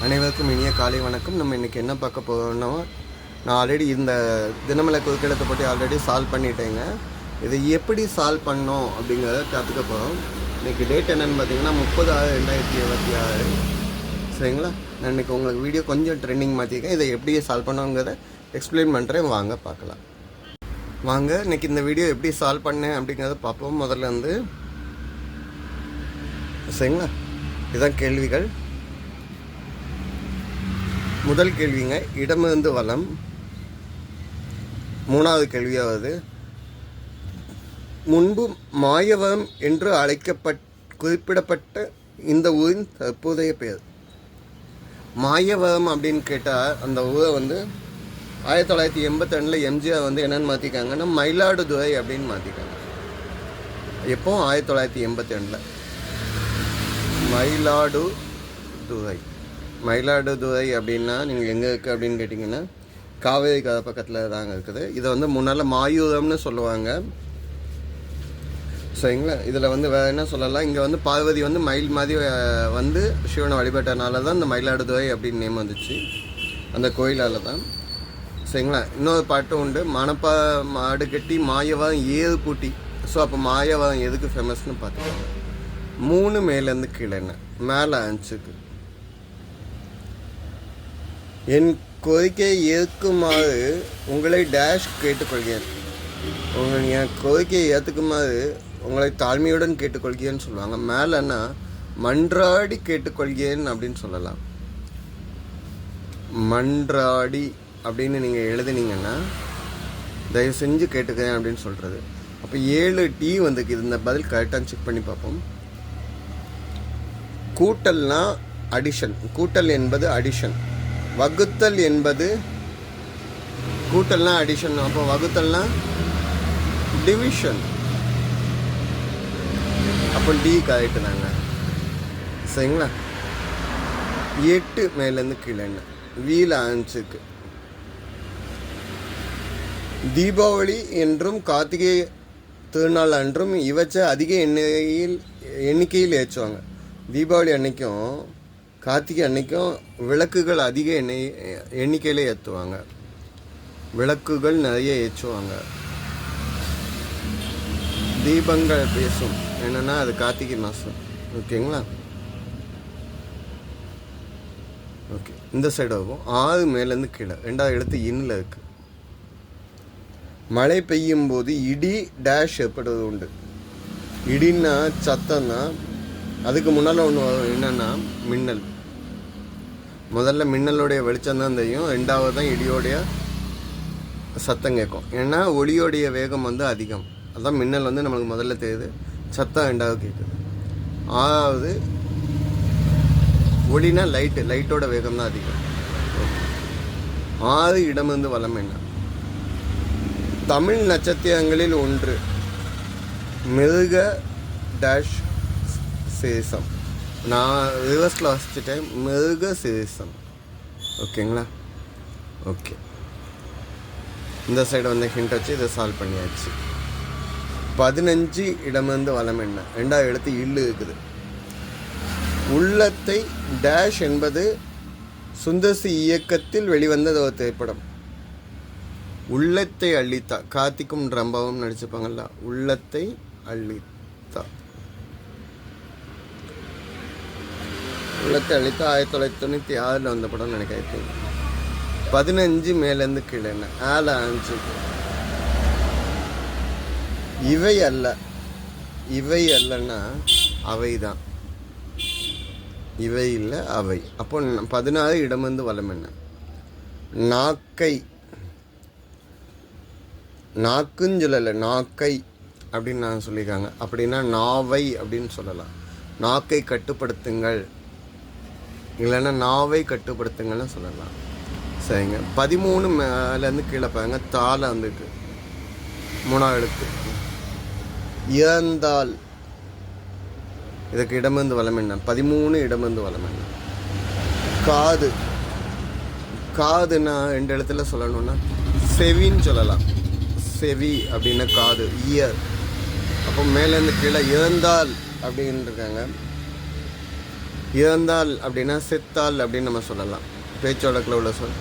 அனைவருக்கும் இனிய காலை வணக்கம். நம்ம இன்றைக்கி என்ன பார்க்க போகிறோம்னா, நான் ஆல்ரெடி இந்த தினமலை குறுக்கெழுத்தை போட்டு ஆல்ரெடி சால்வ் பண்ணிட்டேங்க. இதை எப்படி சால்வ் பண்ணோம் அப்படிங்கிறத கற்றுக்க போகிறோம். இன்றைக்கி டேட் என்னென்னு பார்த்தீங்கன்னா 30/6/2026. சரிங்களா? நான் இன்றைக்கி உங்களுக்கு வீடியோ கொஞ்சம் ட்ரெண்டிங் மாற்றிருக்கேன். இதை எப்படி சால்வ் பண்ணோங்கிறத எக்ஸ்பிளைன் பண்ணுறேன். வாங்க பார்க்கலாம். வாங்க இன்றைக்கி இந்த வீடியோ எப்படி சால்வ் பண்ணேன் அப்படிங்கிறத பார்ப்போம். முதல்ல வந்து சரிங்களா, இதுதான் கேள்விகள். முதல் கேள்விங்க, இடமிருந்து வலம். மூணாவது கேள்வியாவது, முன்பு மாயவரம் என்று குறிப்பிடப்பட்ட இந்த ஊரின் தற்போதைய பெயர். மாயவரம் அப்படின்னு கேட்டால் அந்த ஊரை வந்து 1982 எம்ஜிஆர் வந்து என்னென்னு மாற்றிக்காங்கன்னா மயிலாடுதுறை அப்படின்னு மாற்றிக்காங்க. எப்போ? 1982 மயிலாடுதுறை அப்படின்னா நீங்கள் எங்கே இருக்குது அப்படின்னு கேட்டிங்கன்னா காவேரி கரை பக்கத்தில் தாங்க இருக்குது. இதை வந்து முன்னால் மாயூரம்னு சொல்லுவாங்க. சரிங்களா? இதில் வந்து வேறு என்ன சொல்லலாம், இங்கே வந்து பார்வதி வந்து மயில் மாதிரி வந்து சிவனை வழிபட்டனால தான் இந்த மயிலாடுதுறை அப்படின்னு நேம் வந்துச்சு, அந்த கோயிலால் தான். சரிங்களா? இன்னொரு பாட்டும் உண்டு, மணப்பா மாடு கட்டி மாயவரம் ஏறு பூட்டி. ஸோ அப்போ மாயவரம் எதுக்கு ஃபேமஸ்னு பார்த்துக்கோங்க. 3 மேலேருந்து கீழே என்ன மேலே 5க்கு. என் கோரிக்கையை ஏற்குமாறு உங்களை டேஷ் கேட்டுக்கொள்கிறேன். என் கோரிக்கையை ஏற்றுக்குமாறு உங்களை தாழ்மையுடன் கேட்டுக்கொள்கிறேன்னு சொல்லுவாங்க. மேலேன்னா மன்றாடி கேட்டுக்கொள்கிறேன் அப்படின்னு சொல்லலாம். மன்றாடி அப்படின்னு நீங்கள் எழுதுனீங்கன்னா தயவு செஞ்சு கேட்டுக்கிறேன் அப்படின்னு சொல்கிறது. அப்போ 7 டி வந்துக்கு. இந்த பதில் கரெக்டாக செக் பண்ணி பார்ப்போம். கூட்டல்னா அடிஷன். கூட்டல் என்பது அடிஷன். வகுத்தல் என்பது கூட்டல்னா அடிஷன். அப்போ வகுத்தல்னா டிவிஷன். அப்போ டி கரெக்டு தாங்க. சரிங்களா? 8 மேலேருந்து கீழே என்ன வீல 5க்கு. தீபாவளி என்றும் கார்த்திகை திருநாள் அன்றும் இவற்றை அதிக எண்ணிக்கையில் ஏற்றுவாங்க. தீபாவளி அன்னைக்கும் கார்த்திகை அன்னைக்கும் விளக்குகள் அதிக எண்ணிக்கையில் ஏற்றுவாங்க. விளக்குகள் நிறைய ஏற்றுவாங்க. தீபங்கள் பேசும் என்னென்னா அது கார்த்திகை மாதம். ஓகேங்களா? ஓகே, இந்த சைடு ஆகும். 6 மேலேருந்து கீழே 2வது எழுத்து இன்னில் இருக்குது. மழை பெய்யும் போது இடி டேஷ் ஏற்படுவது உண்டு. இடின்னா சத்தம்னா அதுக்கு முன்னால் ஒன்று என்னென்னா மின்னல். முதல்ல மின்னலுடைய வெளிச்சம் தான் தெரியும், 2வது தான் இடியோடைய சத்தம் கேட்கும். ஏன்னா ஒளியோடைய வேகம் வந்து அதிகம். அதுதான் மின்னல் வந்து நம்மளுக்கு முதல்ல தெரியுது, சத்தம் 2வது கேட்குது. 6வது ஒளினா லைட்டோட வேகம் தான் அதிகம். 6 இடமிருந்து வலம் என்ன. தமிழ் நட்சத்திரங்களில் ஒன்று மிருக டேஷ் சேசம். நான் ரிவர்ஸில் வச்சுட்டேன், மிருக சேசம். ஓகேங்களா? ஓகே, இந்த சைடு வந்து ஹிண்ட் வச்சு இதை சால்வ் பண்ணியாச்சு. 15 இடமிருந்து வலம் என்ன. 2வது எழுத்து இல்லு இருக்குது. உள்ளத்தை டேஷ் என்பது சுந்தர்சி இயக்கத்தில் வெளிவந்தது ஒரு திரைப்படம். உள்ளத்தை அள்ளித்தா, கார்த்திக்கும் ரம்பாவும் நடிச்சிருப்பாங்கல்ல. உள்ளத்தை அள்ளித்தா 1996 வந்த படம் நினைக்கிறேன். 15 மேலேருந்து கீழே என்ன 5. இவை அல்லன்னா அவை தான். இவை இல்லை அவை. அப்போ 16 இடமிருந்து வலம் என்ன. நாக்குன்னு சொல்லலை, நாக்கை அப்படின்னு நான் சொல்லியிருக்காங்க. அப்படின்னா நாவை அப்படின்னு சொல்லலாம். நாக்கை கட்டுப்படுத்துங்கள், இல்லைன்னா நாவை கட்டுப்படுத்துங்கள்னு சொல்லலாம். சரிங்க. 13 மேலேருந்து கீழே பாருங்க, தாள வந்துருக்கு 3வது எழுத்து. இறந்தால் இதுக்கு இடமிருந்து வலம் என்ன. 13 இடமிருந்து வலம் என்ன. காதுன்னா 2 எழுத்துல சொல்லணும்னா செவின்னு சொல்லலாம். செவி அப்படின்னா காது, இயர். அப்போ மேலேருந்து கீழே இறந்தால் அப்படின்னு இருக்காங்க. இறந்தால் அப்படின்னா செத்தால் அப்படின்னு நம்ம சொல்லலாம். பேச்சு வழக்கில் உள்ள சொல்.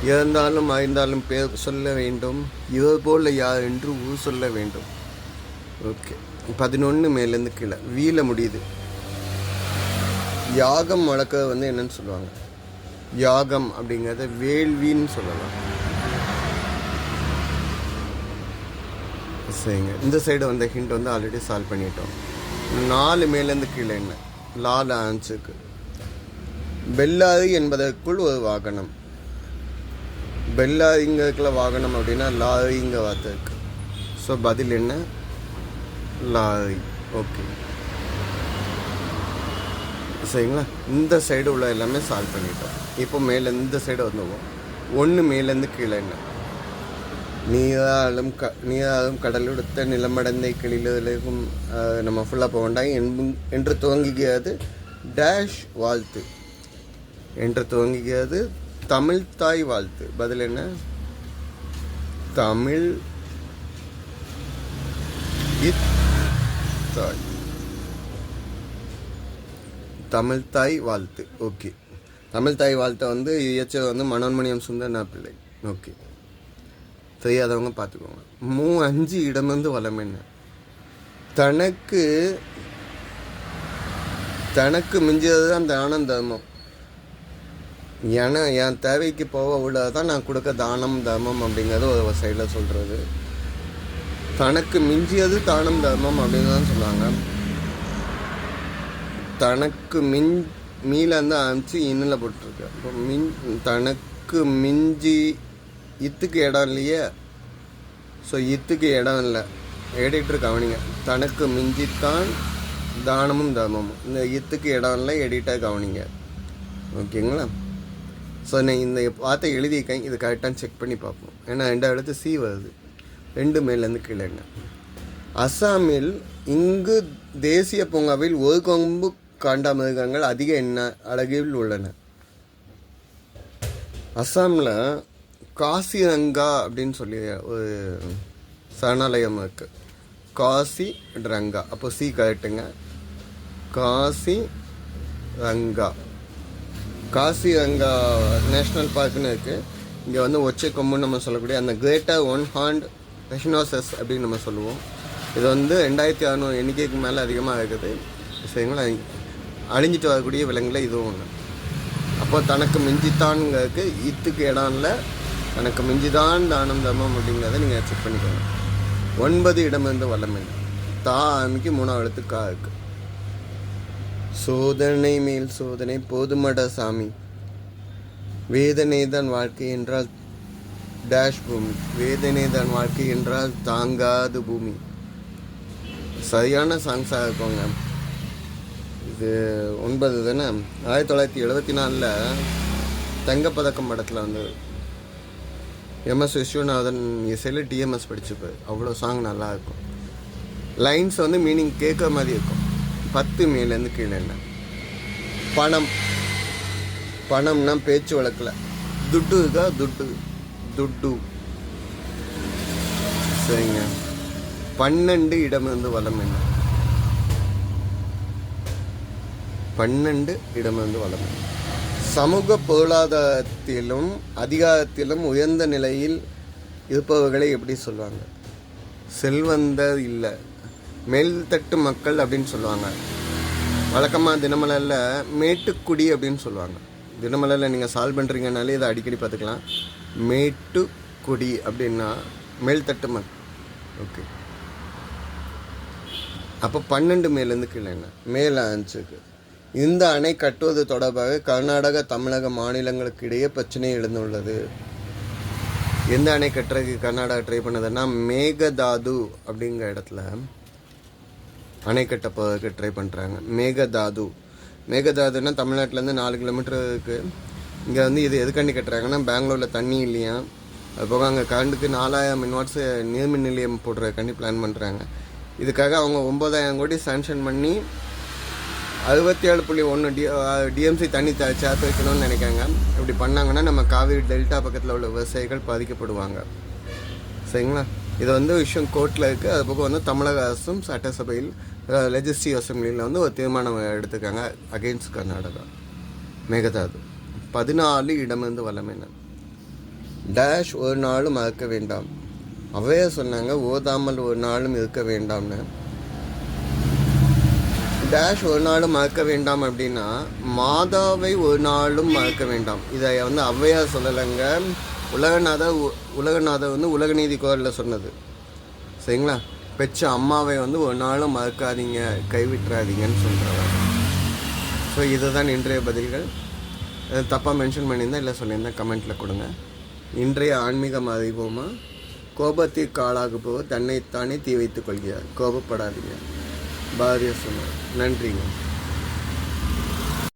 இறந்தாலும் மறைந்தாலும் பேர் சொல்ல வேண்டும், இவர் போல் யார் என்று ஊர் சொல்ல வேண்டும். ஓகே, 11 மேலேருந்து கீழே வீல முடியுது. யாகம் வழக்க என்னன்னு சொல்லுவாங்க? யாகம் அப்படிங்கிறத வேள்வின்னு சொல்லலாம். சரிங்க, இந்த சைடு ஹிண்ட் ஆல்ரெடி சால்வ் பண்ணிட்டோம். 4 மேலேருந்து கீழே என்ன? லால ஆன்ஸுக்கு பெல்லாரி என்பதற்குள் ஒரு வாகனம். பெல்லாரிங்கிறதுக்குள்ள வாகனம் அப்படின்னா லாரிங்க வார்த்தை இருக்கு. ஸோ பதில் என்ன? லாரி. ஓகே, சரிங்களா? இந்த சைடு உள்ள எல்லாமே சால்வ் பண்ணிட்டோம். இப்போ மேலே இந்த சைடு வந்துடுவோம். 1 மேலேருந்து கீழே என்ன? நீராலும் கடலுடுத்த நிலமடந்தை கிளிலும் நம்ம ஃபுல்லாக போக வேண்டாம். என்று துவங்குகிறது டேஷ் வாழ்த்து. என்று துவங்குகிறது தமிழ் தாய் வாழ்த்து. பதில் என்ன? தமிழ் தாய். தமிழ் தாய் வாழ்த்து. ஓகே, தமிழ் தாய் வாழ்த்தை இயற்ற மனோன்மணியம் சுந்தரனா பிள்ளை. ஓகே, தெரியாதவங்க பார்த்துக்கோங்க. 5 இடமிருந்து வளம் என்ன? தனக்கு மிஞ்சது தான் தானம் தர்மம். ஏன்னா என் தேவைக்கு போக உள்ளதான் நான் கொடுக்க தானம் தர்மம் அப்படிங்கிறது ஒரு சைடில் சொல்கிறது. தனக்கு மிஞ்சியது தானம் தர்மம் அப்படின்னு தான் சொல்லுவாங்க. தனக்கு மீலேருந்து ஆரம்பிச்சு இன்னில் போட்டிருக்கு. அப்போ தனக்கு மிஞ்சி இத்துக்கு இடம் இல்லையே. ஸோ இத்துக்கு இடம் இல்லை. எடிட்டர் கவனிங்க. தனக்கு மிஞ்சித்தான் தானமும் தர்மமும். இந்த இத்துக்கு இடம் இல்லை, எடிட்டர் கவனிங்க. ஓகேங்களா? ஸோ நான் இந்த வார்த்தை எழுதியிருக்கேன், இது கரெக்டாக செக் பண்ணி பார்ப்போம். ஏன்னா 2 எழுத்து சி வருது. 2 மேலேருந்து கீழே என்ன? அசாமில் இங்கு தேசிய பூங்காவில் ஒரு கொம்பு காண்டாமிருகங்கள் அதிக அழகில் உள்ளன. அசாமில் காசிரங்கா அப்படின்னு சொல்லி ஒரு சரணாலயம் இருக்கு. காசிரங்கா. அப்போ சி கரெக்டுங்க. காசிரங்கா நேஷ்னல் பார்க்குன்னு இருக்குது. இங்கே ஒற்றை கொம்புன்னு நம்ம சொல்லக்கூடிய அந்த கிரேட்டர் ஒன் ஹார்ன்ட் ரெஹினோசஸ் அப்படின்னு நம்ம சொல்லுவோம். இது 2600 எண்ணிக்கைக்கு மேலே அதிகமாக இருக்குது. சரிங்களா? அழிஞ்சிட்டு வரக்கூடிய விலங்குல இதுவும் ஒன்று. அப்போ தனக்கு மிஞ்சித்தான்ங்கிறதுக்கு இத்துக்கு இடம் இல்லை, தனக்கு மிஞ்சிதான் தானம் தர்மம் அப்படிங்கிறத நீங்கள் செக் பண்ணிக்கோங்க. 9 இடமிருந்து வல்லம் என்ன? தா ஆமிக்கு 3ஆம் எழுத்து கா இருக்கு. சோதனை மேல் சோதனை போதுமட சாமி. வேதனை தான் வாழ்க்கை என்றால் டேஷ் பூமி. வேதனை தான் வாழ்க்கை என்றால் தாங்காது பூமி. சரியான சாங்ஸாக இருக்குங்க. இது 9 தானே. 1974 தங்கப்பதக்கம் படத்தில் எம்எஸ் விஸ்வநாதன் இசையில் டிஎம்எஸ் படிச்சுப்பார். அவ்வளோ சாங் நல்லாயிருக்கும். லைன்ஸ் மீனிங் கேட்குற மாதிரி இருக்கும். 10 மேலேருந்து கீழே என்ன? பணம். பணம்னா பேச்சு வழக்கில் துட்டு இருக்கா? துட்டு. சரிங்க. 12 இடமிருந்து வளம் என்ன? 12 இடமிருந்து வளம் என்ன? சமூக பொருளாதாரத்திலும் அதிகாரத்திலும் உயர்ந்த நிலையில் இருப்பவர்களை எப்படி சொல்லுவாங்க? செல்வந்தர் இல்லை, மேல்தட்டு மக்கள் அப்படின்னு சொல்லுவாங்க. வழக்கமாக தினமலரில் மேட்டுக்குடி அப்படின்னு சொல்லுவாங்க. தினமலரில் நீங்கள் சால்வ் பண்ணுறீங்கனாலே இதை அடிக்கடி பார்த்துக்கலாம். மேட்டுக்குடி அப்படின்னா மேல்தட்டு மக்கள். ஓகே, அப்போ 12 மேலேருந்து கீழே என்ன? மேலே ஆன்ஸுக்கு. இந்த அணை கட்டுவது தொடர்பாக கர்நாடக தமிழக மாநிலங்களுக்கு இடையே பிரச்சனை எழுந்துள்ளது. எந்த அணை கட்டுறதுக்கு கர்நாடகா ட்ரை பண்ணதுன்னா மேகதாது அப்படிங்கிற இடத்துல அணை கட்ட போகிறதுக்கு ட்ரை பண்ணுறாங்க. மேகதாதுன்னா தமிழ்நாட்டிலேருந்து 4 கிலோமீட்டருக்கு. இங்கே இது எதுக்காண்டி கட்டுறாங்கன்னா பெங்களூரில் தண்ணி இல்லையா, அது போக அங்கே கரண்டுக்கு 4000 மின்வாட்ஸ் நீர்மின் நிலையம் போடுறதுக்காண்டி பிளான் பண்ணுறாங்க. இதுக்காக அவங்க 9000 கோடி சாங்ஷன் பண்ணி 67.1 டிஎம்சி தண்ணி சேர்த்து வைக்கணும்னு நினைக்காங்க. இப்படி பண்ணாங்கன்னா நம்ம காவிரி டெல்டா பக்கத்தில் உள்ள விவசாயிகள் பாதிக்கப்படுவாங்க. சரிங்களா? இது விஷயம் கோர்ட்டில் இருக்குது. அது போக தமிழக அரசும் சட்டசபையில் லெஜிஸ்டிவ் அசம்பிளியில் வந்து ஒரு தீர்மானம் எடுத்துக்காங்க அகெயின்ஸ்ட் கர்நாடகா. மேகதாது 14 இடமிருந்து வல்லமையின டேஷ் ஒரு நாளும் மறக்க வேண்டாம். அவையே சொன்னாங்க ஓதாமல் ஒரு நாளும் இருக்க வேண்டாம்னு. டேஷ் ஒரு நாளும் மறக்க வேண்டாம் அப்படின்னா மாதாவை ஒரு நாளும் மறக்க வேண்டாம். இதை வந்து ஔவையார் சொல்லலைங்க, உலகநாதர் வந்து உலகநீதி குரலில் சொன்னது. சரிங்களா? பெற்ற அம்மாவை வந்து ஒரு நாளும் மறக்காதீங்க, கைவிட்டுறாதீங்கன்னு சொல்கிறாங்க. ஸோ இதுதான் இன்றைய பதில்கள். தப்பாக மென்ஷன் பண்ணியிருந்தேன் இல்லை சொல்லியிருந்தேன் கமெண்ட்டில் கொடுங்க. இன்றைய ஆன்மீகம் அறிவோமா? கோபத்திற்கு ஆளாகுபவர் தன்னைத்தானே தீ வைத்துக் கொள்கிறார். கோபப்படாதீங்க. பாரதியார் சொன்னார். நன்றிங்க.